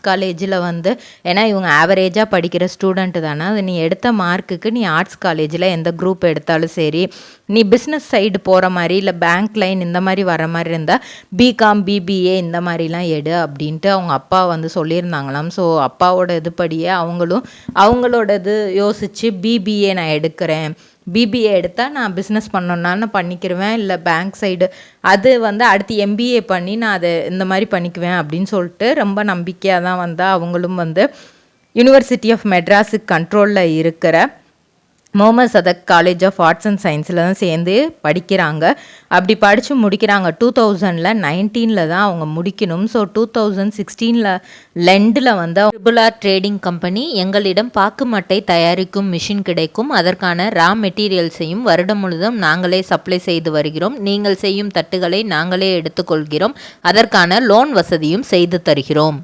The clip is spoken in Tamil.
காலேஜில் வந்து ஏன்னா இவங்க ஆவரேஜாக படிக்கிற ஸ்டூடெண்ட்டு தானே, அது நீ எடுத்த மார்க்குக்கு நீ ஆர்ட்ஸ் காலேஜில் எந்த குரூப் எடுத்தாலும் சரி, நீ பிஸ்னஸ் சைடு போகிற மாதிரி இல்லை பேங்க் லைன் இந்த மாதிரி வர மாதிரி இருந்தால் பிகாம் பிபிஏ இந்த மாதிரிலாம் எடு அப்படின்ட்டு அவங்க அப்பா வந்து சொல்லியிருந்தாங்களாம். ஸோ அப்பாவோட இதுபடியே அவங்களோட இது யோசித்து பிபிஏ நான் எடுக்கிறேன், பிபிஏ எடுத்தால் நான் பிஸ்னஸ் பண்ணணுன்னாலும் பண்ணிக்கிடுவேன், இல்லை பேங்க் சைடு அது வந்து அடுத்து எம்பிஏ பண்ணி நான் அதை இந்த மாதிரி பண்ணிக்குவேன் அப்படின்னு சொல்லிட்டு ரொம்ப நம்பிக்கையாக தான் வந்து அவங்களும் வந்து யூனிவர்சிட்டி ஆஃப் மெட்ராஸுக்கு கண்ட்ரோலில் இருக்கிற Mohamed Sathak college of arts and சயின்ஸில் தான் சேர்ந்து படிக்கிறாங்க. அப்படி படித்து முடிக்கிறாங்க. 2019 தான் அவங்க முடிக்கணும். ஸோ 2016 லெண்டில் வந்து ட்ரிபுலார் ட்ரேடிங் கம்பெனி எங்களிடம் பாக்கு மட்டை தயாரிக்கும் மிஷின் கிடைக்கும், அதற்கான ரா மெட்டீரியல்ஸையும் வருடம் முழுதும் நாங்களே சப்ளை செய்து வருகிறோம், நீங்கள் செய்யும் தட்டுகளை நாங்களே எடுத்துக்கொள்கிறோம், அதற்கான லோன் வசதியும் செய்து தருகிறோம்.